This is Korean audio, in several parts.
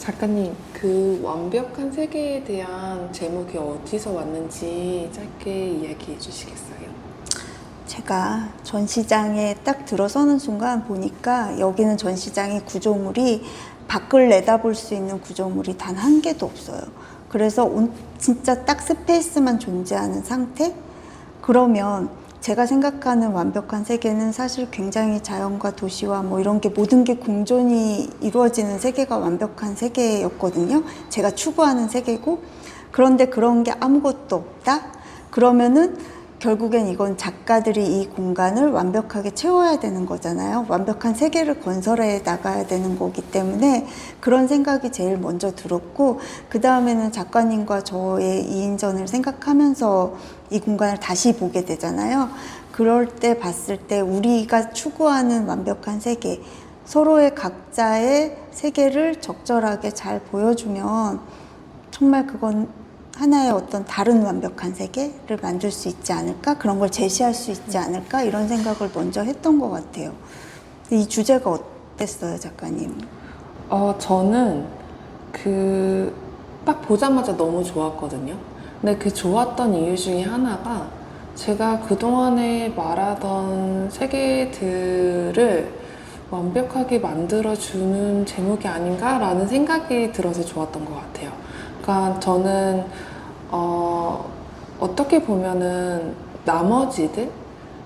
작가님, 그 완벽한 세계에 대한 제목이 어디서 왔는지 짧게 이야기해 주시겠어요? 제가 전시장에 딱 들어서는 순간 보니까 여기는 전시장의 구조물이 밖을 내다볼 수 있는 구조물이 단 한 개도 없어요. 그래서 진짜 딱 스페이스만 존재하는 상태? 그러면 제가 생각하는 완벽한 세계는 사실 굉장히 자연과 도시와 뭐 이런 게 모든 게 공존이 이루어지는 세계가 완벽한 세계였거든요. 제가 추구하는 세계고. 그런데 그런 게 아무것도 없다? 그러면은 결국엔 이건 작가들이 이 공간을 완벽하게 채워야 되는 거잖아요. 완벽한 세계를 건설해 나가야 되는 거기 때문에 그런 생각이 제일 먼저 들었고, 그 다음에는 작가님과 저의 2인전을 생각하면서 이 공간을 다시 보게 되잖아요. 그럴 때 봤을 때 우리가 추구하는 완벽한 세계, 서로의 각자의 세계를 적절하게 잘 보여주면 정말 그건 하나의 어떤 다른 완벽한 세계를 만들 수 있지 않을까? 그런 걸 제시할 수 있지 않을까? 이런 생각을 먼저 했던 것 같아요. 이 주제가 어땠어요, 작가님? 저는 딱 보자마자 너무 좋았거든요. 근데 그 좋았던 이유 중에 하나가 제가 그동안에 말하던 세계들을 완벽하게 만들어주는 제목이 아닌가라는 생각이 들어서 좋았던 것 같아요. 그러니까 저는 어떻게 보면은 나머지들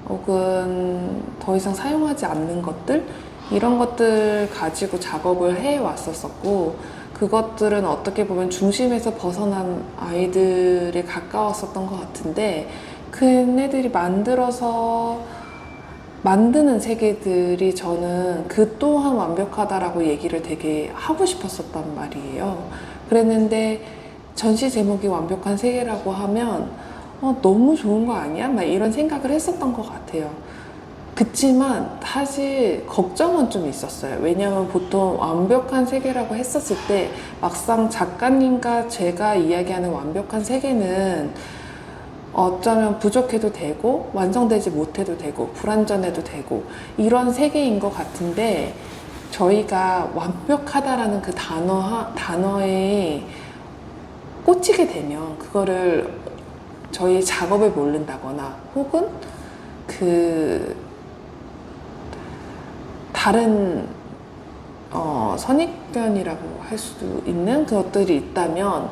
혹은 더 이상 사용하지 않는 것들 이런 것들 가지고 작업을 해 왔었었고, 그것들은 어떻게 보면 중심에서 벗어난 아이들에 가까웠었던 것 같은데, 그네들이 만드는 세계들이 저는 그 또한 완벽하다라고 얘기를 되게 하고 싶었었단 말이에요. 그랬는데 전시 제목이 완벽한 세계라고 하면 너무 좋은 거 아니야? 막 이런 생각을 했었던 것 같아요. 그치만 사실 걱정은 좀 있었어요. 왜냐하면 보통 완벽한 세계라고 했었을 때 막상 작가님과 제가 이야기하는 완벽한 세계는 어쩌면 부족해도 되고 완성되지 못해도 되고 불완전해도 되고 이런 세계인 것 같은데, 저희가 완벽하다라는 그 단어에 꽂히게 되면 그거를 저희 작업을 모른다거나 혹은 다른 선입견이라고 할 수도 있는 것들이 있다면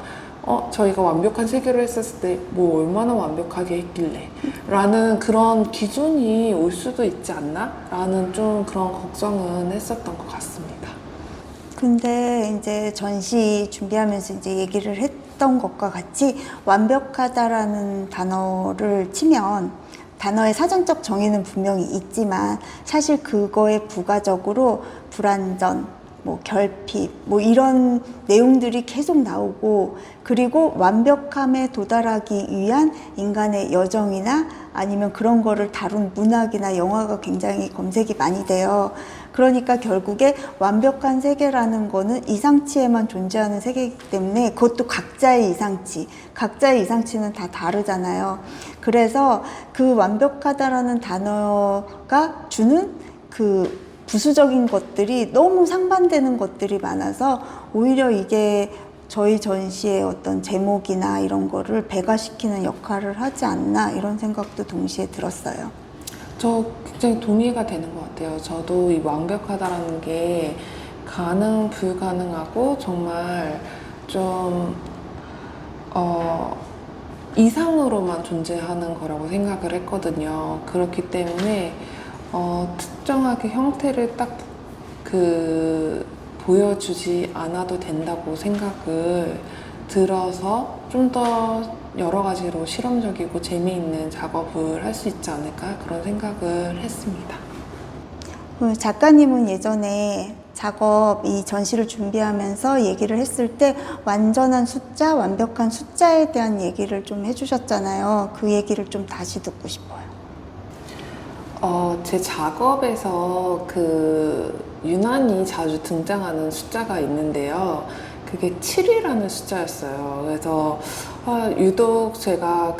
저희가 완벽한 세계로 했었을 때 뭐 얼마나 완벽하게 했길래 라는 그런 기준이 올 수도 있지 않나? 라는 좀 그런 걱정은 했었던 것 같습니다. 근데 이제 전시 준비하면서 이제 얘기를 했던 것과 같이 완벽하다라는 단어를 치면 단어의 사전적 정의는 분명히 있지만 사실 그거에 부가적으로 불완전, 뭐 결핍, 뭐 이런 내용들이 계속 나오고, 그리고 완벽함에 도달하기 위한 인간의 여정이나 아니면 그런 거를 다룬 문학이나 영화가 굉장히 검색이 많이 돼요. 그러니까 결국에 완벽한 세계라는 거는 이상치에만 존재하는 세계이기 때문에 그것도 각자의 이상치는 다 다르잖아요. 그래서 그 완벽하다라는 단어가 주는 그 부수적인 것들이 너무 상반되는 것들이 많아서 오히려 이게 저희 전시의 어떤 제목이나 이런 거를 배가시키는 역할을 하지 않나, 이런 생각도 동시에 들었어요. 저 굉장히 동의가 되는 것 같아요. 저도 이 완벽하다라는 게 불가능하고 정말 좀 이상으로만 존재하는 거라고 생각을 했거든요. 그렇기 때문에 특정하게 형태를 딱 보여주지 않아도 된다고 생각을 들어서 좀 더 여러 가지로 실험적이고 재미있는 작업을 할 수 있지 않을까, 그런 생각을 했습니다. 작가님은 예전에 이 전시를 준비하면서 얘기를 했을 때 완전한 숫자, 완벽한 숫자에 대한 얘기를 좀 해주셨잖아요. 그 얘기를 좀 다시 듣고 싶어요. 제 작업에서 유난히 자주 등장하는 숫자가 있는데요. 그게 7이라는 숫자였어요. 그래서 유독 제가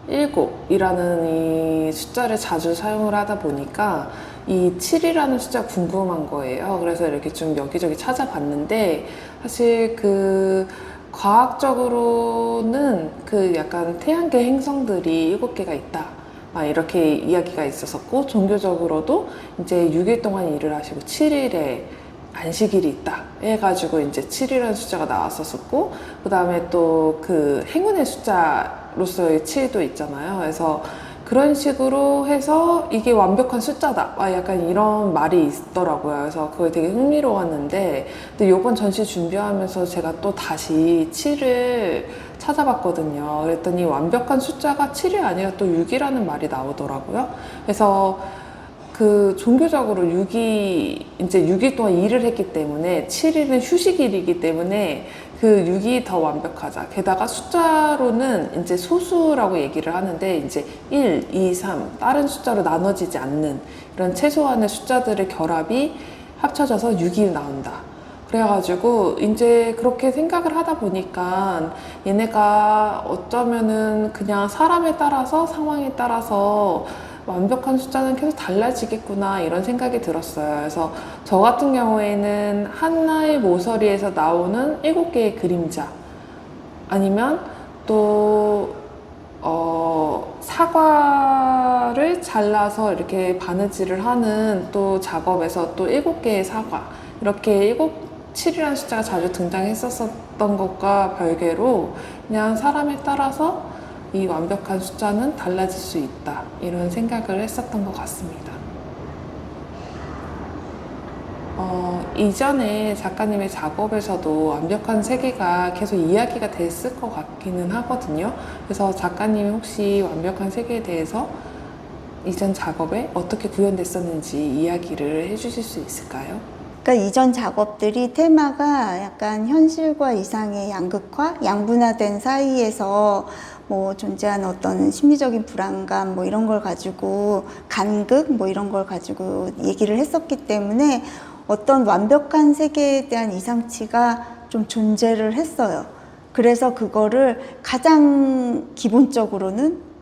7이라는 이 숫자를 자주 사용을 하다 보니까 이 7이라는 숫자 궁금한 거예요. 그래서 이렇게 좀 여기저기 찾아봤는데 사실 그 과학적으로는 그 약간 태양계 행성들이 7개가 있다. 이렇게 이야기가 있었었고, 종교적으로도 이제 6일 동안 일을 하시고 7일에 안식일이 있다 해가지고 이제 7이라는 숫자가 나왔었고, 그 다음에 또 그 행운의 숫자로서의 7도 있잖아요. 그래서 그런 식으로 해서 이게 완벽한 숫자다, 약간 이런 말이 있더라고요. 그래서 그게 되게 흥미로웠는데, 근데 요번 전시 준비하면서 제가 또 다시 7을 찾아봤거든요. 그랬더니 완벽한 숫자가 7이 아니라 또 6이라는 말이 나오더라고요. 그래서 그 종교적으로 6이 이제 6일 동안 일을 했기 때문에 7일은 휴식일이기 때문에 그 6이 더 완벽하자. 게다가 숫자로는 이제 소수라고 얘기를 하는데 이제 1, 2, 3 다른 숫자로 나눠지지 않는 이런 최소한의 숫자들의 결합이 합쳐져서 6이 나온다. 그래가지고 이제 그렇게 생각을 하다 보니까 얘네가 어쩌면은 그냥 사람에 따라서 상황에 따라서 완벽한 숫자는 계속 달라지겠구나 이런 생각이 들었어요. 그래서 저 같은 경우에는 하나의 모서리에서 나오는 7개의 그림자, 아니면 또 사과를 잘라서 이렇게 바느질을 하는 또 작업에서 또 7개의 사과, 이렇게 7이라는 숫자가 자주 등장했었던 것과 별개로 그냥 사람에 따라서 이 완벽한 숫자는 달라질 수 있다, 이런 생각을 했었던 것 같습니다. 이전에 작가님의 작업에서도 완벽한 세계가 계속 이야기가 됐을 것 같기는 하거든요. 그래서 작가님이 혹시 완벽한 세계에 대해서 이전 작업에 어떻게 구현됐었는지 이야기를 해주실 수 있을까요? 그러니까 이전 작업들이 테마가 약간 현실과 이상의 양극화, 양분화된 사이에서 뭐 존재하는 어떤 심리적인 불안감 뭐 이런 걸 가지고, 간극 뭐 이런 걸 가지고 얘기를 했었기 때문에 어떤 완벽한 세계에 대한 이상치가 좀 존재를 했어요. 그래서 그거를 가장 기본적으로는,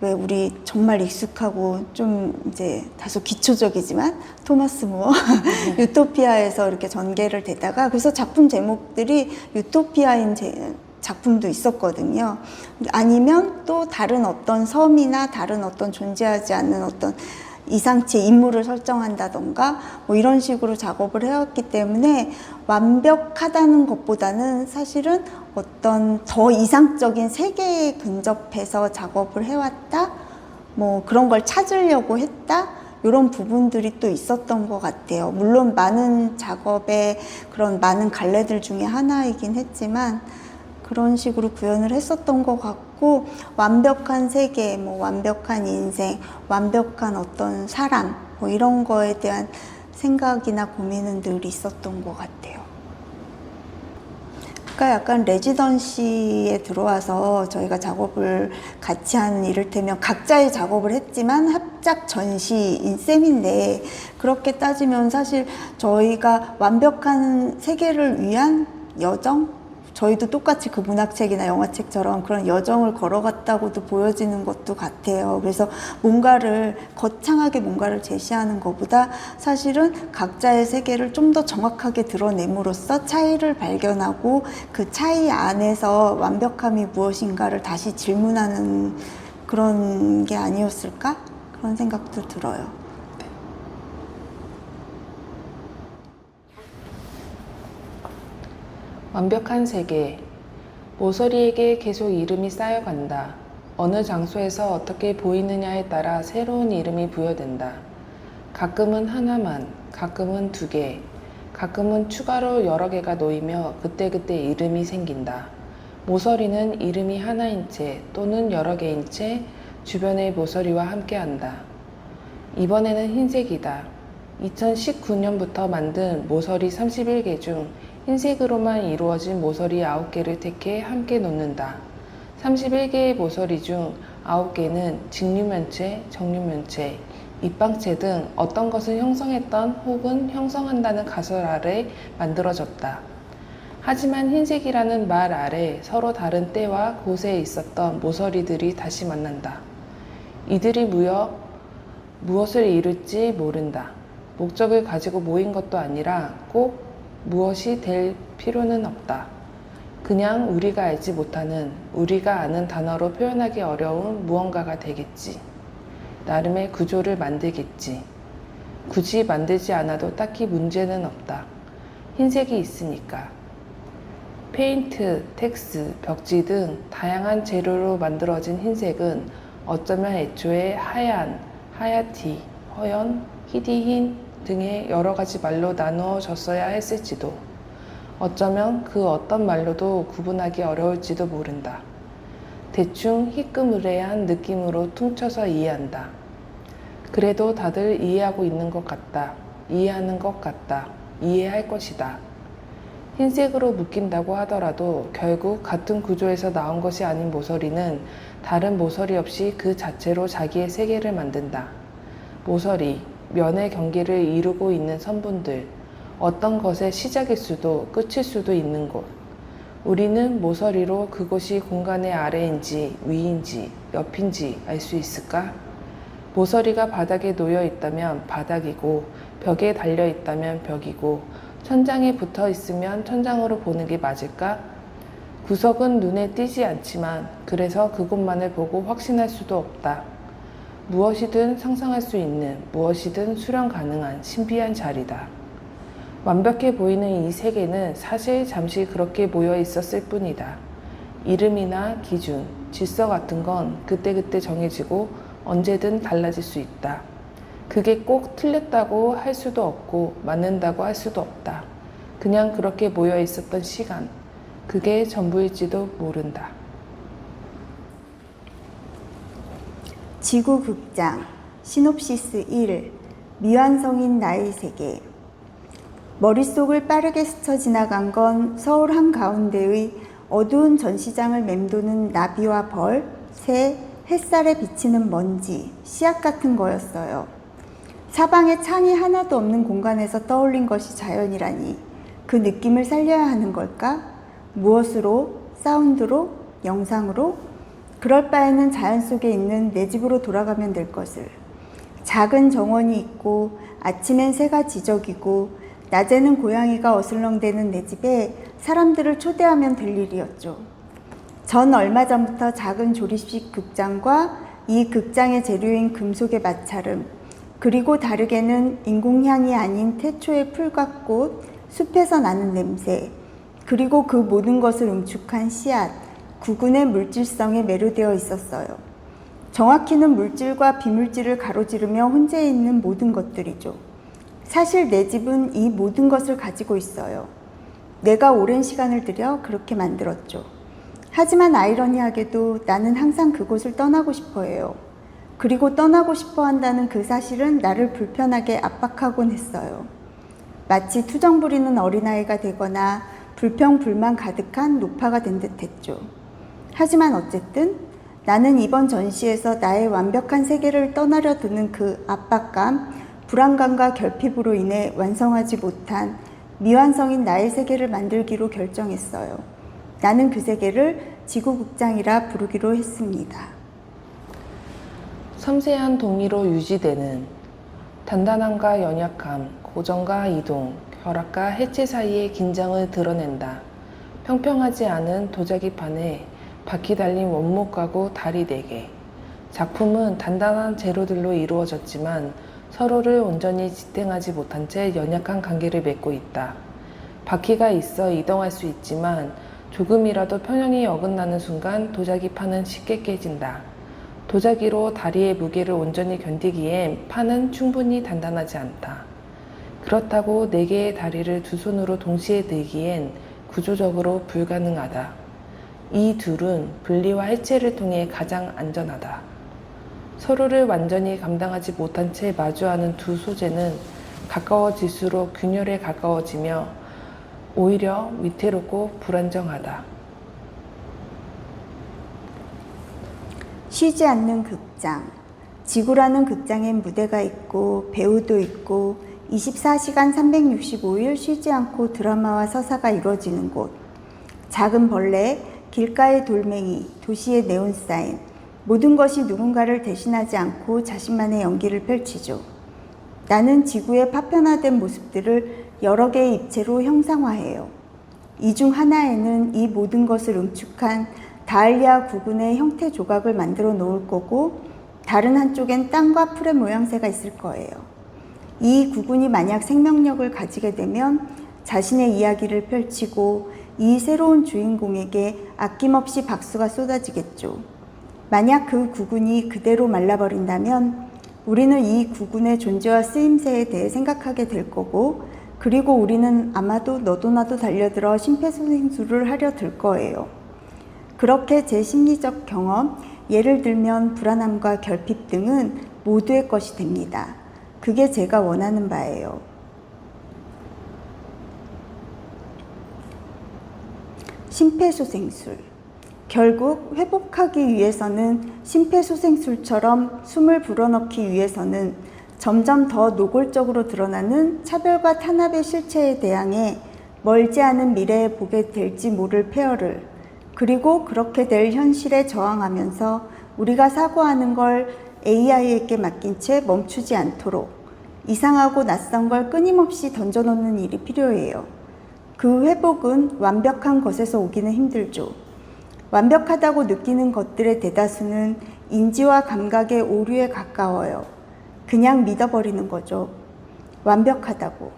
왜 우리 정말 익숙하고 좀 이제 다소 기초적이지만 토마스 무어 유토피아에서 이렇게 전개를 되다가, 그래서 작품 제목들이 유토피아인 작품도 있었거든요. 아니면 또 다른 어떤 섬이나 다른 어떤 존재하지 않는 어떤 이상치의 인물을 설정한다던가 뭐 이런 식으로 작업을 해왔기 때문에 완벽하다는 것보다는 사실은 어떤 더 이상적인 세계에 근접해서 작업을 해왔다, 뭐 그런 걸 찾으려고 했다, 이런 부분들이 또 있었던 것 같아요. 물론 많은 작업의 그런 많은 갈래들 중에 하나이긴 했지만 그런 식으로 구현을 했었던 것 같고, 완벽한 세계, 뭐 완벽한 인생, 완벽한 어떤 사람, 뭐 이런 거에 대한 생각이나 고민은 늘 있었던 것 같아요. 그러니까 약간 레지던시에 들어와서 저희가 작업을 같이 한, 이를테면 각자의 작업을 했지만 합작 전시인 셈인데, 그렇게 따지면 사실 저희가 완벽한 세계를 위한 여정? 저희도 똑같이 그 문학책이나 영화책처럼 그런 여정을 걸어갔다고도 보여지는 것도 같아요. 그래서 뭔가를 거창하게 뭔가를 제시하는 것보다 사실은 각자의 세계를 좀 더 정확하게 드러냄으로써 차이를 발견하고 그 차이 안에서 완벽함이 무엇인가를 다시 질문하는 그런 게 아니었을까? 그런 생각도 들어요. 완벽한 세계. 모서리에게 계속 이름이 쌓여간다. 어느 장소에서 어떻게 보이느냐에 따라 새로운 이름이 부여된다. 가끔은 하나만, 가끔은 2개, 가끔은 추가로 여러 개가 놓이며 그때그때 이름이 생긴다. 모서리는 이름이 하나인 채 또는 여러 개인 채 주변의 모서리와 함께한다. 이번에는 흰색이다. 2019년부터 만든 모서리 31개 중 흰색으로만 이루어진 모서리 9개를 택해 함께 놓는다. 31개의 모서리 중 9개는 직류면체, 정류면체, 입방체 등 어떤 것을 형성했던 혹은 형성한다는 가설 아래 만들어졌다. 하지만 흰색이라는 말 아래 서로 다른 때와 곳에 있었던 모서리들이 다시 만난다. 이들이 무엇을 이룰지 모른다. 목적을 가지고 모인 것도 아니라 꼭 무엇이 될 필요는 없다. 그냥 우리가 알지 못하는, 우리가 아는 단어로 표현하기 어려운 무언가가 되겠지. 나름의 구조를 만들겠지. 굳이 만들지 않아도 딱히 문제는 없다. 흰색이 있으니까. 페인트, 텍스, 벽지 등 다양한 재료로 만들어진 흰색은 어쩌면 애초에 하얀, 하얗티, 허연, 희디흰 등의 여러 가지 말로 나누어졌어야 했을지도, 어쩌면 그 어떤 말로도 구분하기 어려울지도 모른다. 대충 희끄무레한 느낌으로 퉁쳐서 이해한다. 그래도 다들 이해하고 있는 것 같다. 이해하는 것 같다. 이해할 것이다. 흰색으로 묶인다고 하더라도 결국 같은 구조에서 나온 것이 아닌 모서리는 다른 모서리 없이 그 자체로 자기의 세계를 만든다. 모서리, 면의 경계를 이루고 있는 선분들, 어떤 것의 시작일 수도 끝일 수도 있는 곳. 우리는 모서리로 그곳이 공간의 아래인지 위인지 옆인지 알 수 있을까? 모서리가 바닥에 놓여 있다면 바닥이고, 벽에 달려 있다면 벽이고, 천장에 붙어 있으면 천장으로 보는 게 맞을까? 구석은 눈에 띄지 않지만 그래서 그곳만을 보고 확신할 수도 없다. 무엇이든 상상할 수 있는, 무엇이든 수령 가능한 신비한 자리다. 완벽해 보이는 이 세계는 사실 잠시 그렇게 모여 있었을 뿐이다. 이름이나 기준, 질서 같은 건 그때그때 정해지고 언제든 달라질 수 있다. 그게 꼭 틀렸다고 할 수도 없고 맞는다고 할 수도 없다. 그냥 그렇게 모여 있었던 시간, 그게 전부일지도 모른다. 지구극장 시놉시스 1 미완성인 나의 세계. 머릿속을 빠르게 스쳐 지나간 건 서울 한가운데의 어두운 전시장을 맴도는 나비와 벌, 새, 햇살에 비치는 먼지, 씨앗 같은 거였어요. 사방에 창이 하나도 없는 공간에서 떠올린 것이 자연이라니 그 느낌을 살려야 하는 걸까? 무엇으로? 사운드로? 영상으로? 그럴 바에는 자연 속에 있는 내 집으로 돌아가면 될 것을. 작은 정원이 있고 아침엔 새가 지저귀고 낮에는 고양이가 어슬렁대는 내 집에 사람들을 초대하면 될 일이었죠. 전 얼마 전부터 작은 조립식 극장과 이 극장의 재료인 금속의 마찰음, 그리고 다르게는 인공향이 아닌 태초의 풀과 꽃, 숲에서 나는 냄새, 그리고 그 모든 것을 응축한 씨앗, 구근의 물질성에 매료되어 있었어요. 정확히는 물질과 비물질을 가로지르며 혼재해 있는 모든 것들이죠. 사실 내 집은 이 모든 것을 가지고 있어요. 내가 오랜 시간을 들여 그렇게 만들었죠. 하지만 아이러니하게도 나는 항상 그곳을 떠나고 싶어 해요. 그리고 떠나고 싶어 한다는 그 사실은 나를 불편하게 압박하곤 했어요. 마치 투정 부리는 어린아이가 되거나 불평불만 가득한 노파가 된 듯 했죠. 하지만 어쨌든 나는 이번 전시에서 나의 완벽한 세계를 떠나려 드는 그 압박감, 불안감과 결핍으로 인해 완성하지 못한 미완성인 나의 세계를 만들기로 결정했어요. 나는 그 세계를 지구극장이라 부르기로 했습니다. 섬세한 동의로 유지되는 단단함과 연약함, 고정과 이동, 결합과 해체 사이의 긴장을 드러낸다. 평평하지 않은 도자기판에 바퀴 달린 원목 가구 다리 4개. 작품은 단단한 재료들로 이루어졌지만 서로를 온전히 지탱하지 못한 채 연약한 관계를 맺고 있다. 바퀴가 있어 이동할 수 있지만 조금이라도 평형이 어긋나는 순간 도자기판은 쉽게 깨진다. 도자기로 다리의 무게를 온전히 견디기엔 판은 충분히 단단하지 않다. 그렇다고 4개의 다리를 두 손으로 동시에 들기엔 구조적으로 불가능하다. 이 둘은 분리와 해체를 통해 가장 안전하다. 서로를 완전히 감당하지 못한 채 마주하는 두 소재는 가까워질수록 균열에 가까워지며 오히려 위태롭고 불안정하다. 쉬지 않는 극장. 지구라는 극장엔 무대가 있고 배우도 있고 24시간 365일 쉬지 않고 드라마와 서사가 이루어지는 곳. 작은 벌레, 길가의 돌멩이, 도시의 네온사인, 모든 것이 누군가를 대신하지 않고 자신만의 연기를 펼치죠. 나는 지구의 파편화된 모습들을 여러 개의 입체로 형상화해요. 이 중 하나에는 이 모든 것을 응축한 다알리아 구근의 형태 조각을 만들어 놓을 거고, 다른 한쪽엔 땅과 풀의 모양새가 있을 거예요. 이 구근이 만약 생명력을 가지게 되면 자신의 이야기를 펼치고 이 새로운 주인공에게 아낌없이 박수가 쏟아지겠죠. 만약 그 구근이 그대로 말라버린다면 우리는 이 구근의 존재와 쓰임새에 대해 생각하게 될 거고, 그리고 우리는 아마도 너도 나도 달려들어 심폐소생술을 하려 들 거예요. 그렇게 제 심리적 경험, 예를 들면 불안함과 결핍 등은 모두의 것이 됩니다. 그게 제가 원하는 바예요. 심폐소생술. 결국 회복하기 위해서는 심폐소생술처럼 숨을 불어넣기 위해서는 점점 더 노골적으로 드러나는 차별과 탄압의 실체에 대항해 멀지 않은 미래에 보게 될지 모를 폐허를, 그리고 그렇게 될 현실에 저항하면서 우리가 사고하는 걸 AI에게 맡긴 채 멈추지 않도록 이상하고 낯선 걸 끊임없이 던져놓는 일이 필요해요. 그 회복은 완벽한 것에서 오기는 힘들죠. 완벽하다고 느끼는 것들의 대다수는 인지와 감각의 오류에 가까워요. 그냥 믿어버리는 거죠. 완벽하다고.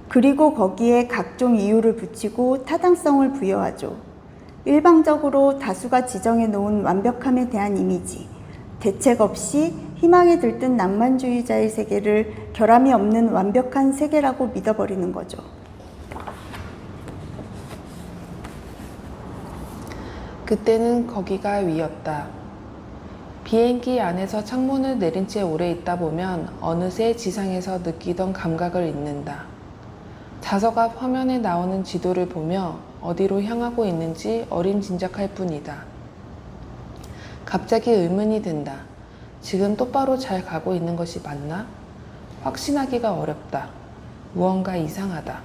그리고 거기에 각종 이유를 붙이고 타당성을 부여하죠. 일방적으로 다수가 지정해 놓은 완벽함에 대한 이미지, 대책 없이 희망에 들뜬 낭만주의자의 세계를 결함이 없는 완벽한 세계라고 믿어버리는 거죠. 그때는 거기가 위였다. 비행기 안에서 창문을 내린 채 오래 있다 보면 어느새 지상에서 느끼던 감각을 잊는다. 좌석 앞 화면에 나오는 지도를 보며 어디로 향하고 있는지 어림짐작할 뿐이다. 갑자기 의문이 든다. 지금 똑바로 잘 가고 있는 것이 맞나? 확신하기가 어렵다. 무언가 이상하다.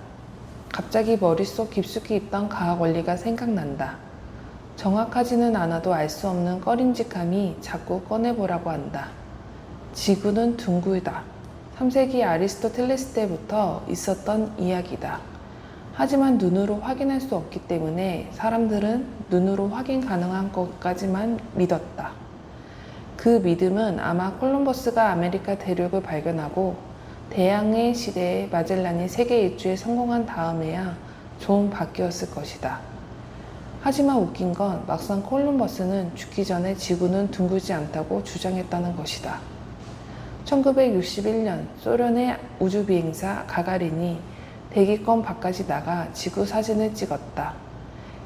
갑자기 머릿속 깊숙이 있던 과학 원리가 생각난다. 정확하지는 않아도 알 수 없는 꺼림직함이 자꾸 꺼내보라고 한다. 지구는 둥글다. 3세기 아리스토텔레스 때부터 있었던 이야기다. 하지만 눈으로 확인할 수 없기 때문에 사람들은 눈으로 확인 가능한 것까지만 믿었다. 그 믿음은 아마 콜럼버스가 아메리카 대륙을 발견하고 대항해 시대에 마젤란이 세계 일주에 성공한 다음에야 좀 바뀌었을 것이다. 하지만 웃긴 건 막상 콜럼버스는 죽기 전에 지구는 둥글지 않다고 주장했다는 것이다. 1961년 소련의 우주비행사 가가린이 대기권 바깥이 나가 지구 사진을 찍었다.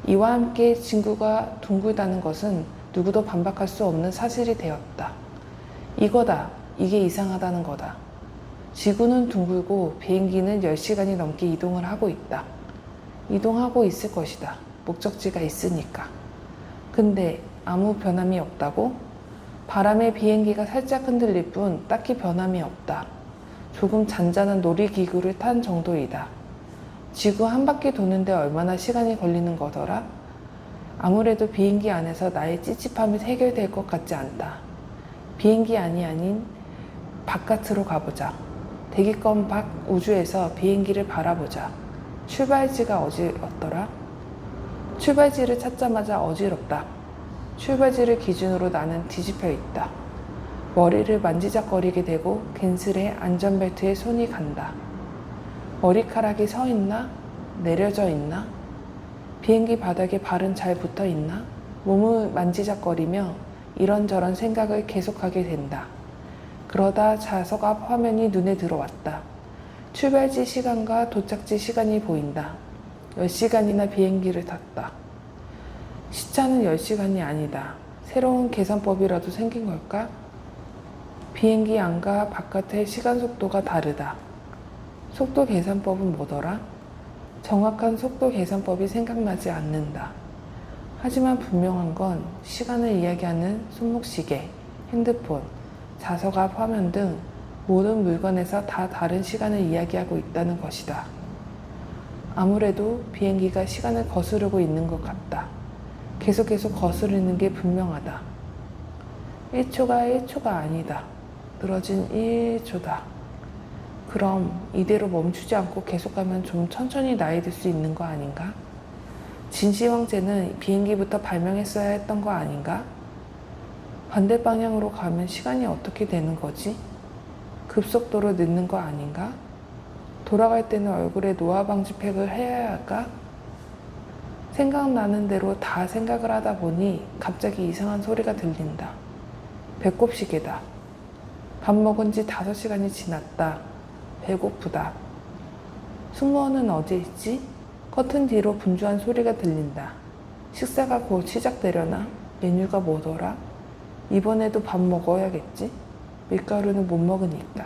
이와 함께 지구가 둥글다는 것은 누구도 반박할 수 없는 사실이 되었다. 이거다. 이게 이상하다는 거다. 지구는 둥글고 비행기는 10시간이 넘게 이동을 하고 있다. 이동하고 있을 것이다. 목적지가 있으니까. 근데 아무 변함이 없다고? 바람에 비행기가 살짝 흔들릴 뿐 딱히 변함이 없다. 조금 잔잔한 놀이기구를 탄 정도이다. 지구 한 바퀴 도는데 얼마나 시간이 걸리는 거더라? 아무래도 비행기 안에서 나의 찝찝함이 해결될 것 같지 않다. 비행기 안이 아닌 바깥으로 가보자. 대기권 밖 우주에서 비행기를 바라보자. 출발지가 어디였더라? 출발지를 찾자마자 어지럽다. 출발지를 기준으로 나는 뒤집혀 있다. 머리를 만지작거리게 되고 괜스레 안전벨트에 손이 간다. 머리카락이 서 있나? 내려져 있나? 비행기 바닥에 발은 잘 붙어 있나? 몸을 만지작거리며 이런저런 생각을 계속하게 된다. 그러다 좌석 앞 화면이 눈에 들어왔다. 출발지 시간과 도착지 시간이 보인다. 10시간이나 비행기를 탔다. 시차는 10시간이 아니다. 새로운 계산법이라도 생긴 걸까? 비행기 안과 바깥의 시간 속도가 다르다. 속도 계산법은 뭐더라? 정확한 속도 계산법이 생각나지 않는다. 하지만 분명한 건 시간을 이야기하는 손목시계, 핸드폰, 좌석 앞 화면 등 모든 물건에서 다 다른 시간을 이야기하고 있다는 것이다. 아무래도 비행기가 시간을 거스르고 있는 것 같다. 계속 거스르는 게 분명하다. 1초가 1초가 아니다. 늘어진 1초다. 그럼 이대로 멈추지 않고 계속 가면 좀 천천히 나이 들 수 있는 거 아닌가? 진시 황제는 비행기부터 발명했어야 했던 거 아닌가? 반대 방향으로 가면 시간이 어떻게 되는 거지? 급속도로 늦는 거 아닌가? 돌아갈 때는 얼굴에 노화 방지팩을 해야 할까? 생각나는 대로 다 생각을 하다 보니 갑자기 이상한 소리가 들린다. 배꼽 시계다. 밥 먹은 지 5시간이 지났다. 배고프다. 승무원은 어디 있지? 커튼 뒤로 분주한 소리가 들린다. 식사가 곧 시작되려나? 메뉴가 뭐더라? 이번에도 밥 먹어야겠지? 밀가루는 못 먹으니까.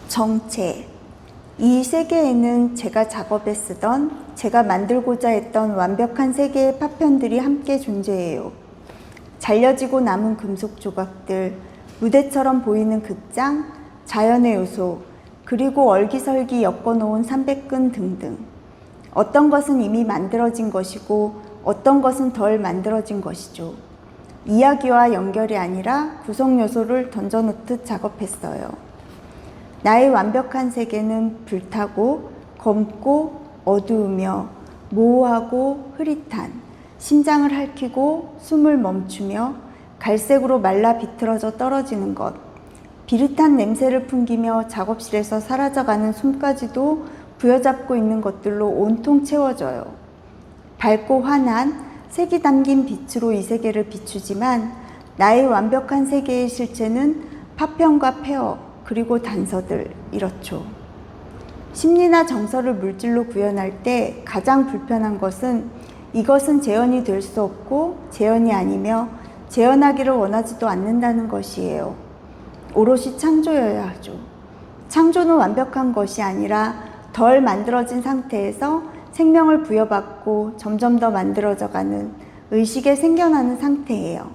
정체. 이 세계에는 제가 작업에 쓰던, 제가 만들고자 했던 완벽한 세계의 파편들이 함께 존재해요. 잘려지고 남은 금속 조각들, 무대처럼 보이는 극장, 자연의 요소, 그리고 얼기설기 엮어놓은 300근 등등. 어떤 것은 이미 만들어진 것이고 어떤 것은 덜 만들어진 것이죠. 이야기와 연결이 아니라 구성 요소를 던져놓듯 작업했어요. 나의 완벽한 세계는 불타고 검고 어두우며 모호하고 흐릿한, 심장을 핥히고 숨을 멈추며 갈색으로 말라 비틀어져 떨어지는 것, 비릿한 냄새를 풍기며 작업실에서 사라져가는 숨까지도 부여잡고 있는 것들로 온통 채워져요. 밝고 환한 색이 담긴 빛으로 이 세계를 비추지만 나의 완벽한 세계의 실체는 파편과 폐허, 그리고 단서들, 이렇죠. 심리나 정서를 물질로 구현할 때 가장 불편한 것은 이것은 재현이 될 수 없고 재현이 아니며 재현하기를 원하지도 않는다는 것이에요. 오롯이 창조여야 하죠. 창조는 완벽한 것이 아니라 덜 만들어진 상태에서 생명을 부여받고 점점 더 만들어져가는 의식에 생겨나는 상태예요.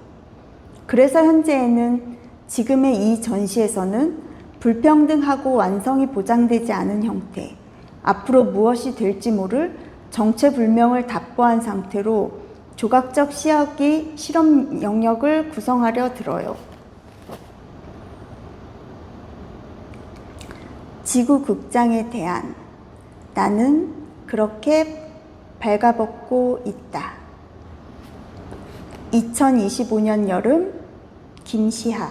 그래서 현재에는 지금의 이 전시에서는 불평등하고 완성이 보장되지 않은 형태, 앞으로 무엇이 될지 모를 정체불명을 답보한 상태로 조각적 시야기 실험 영역을 구성하려 들어요. 지구 극장에 대한 나는 그렇게 발가벗고 있다. 2025년 여름 김시하.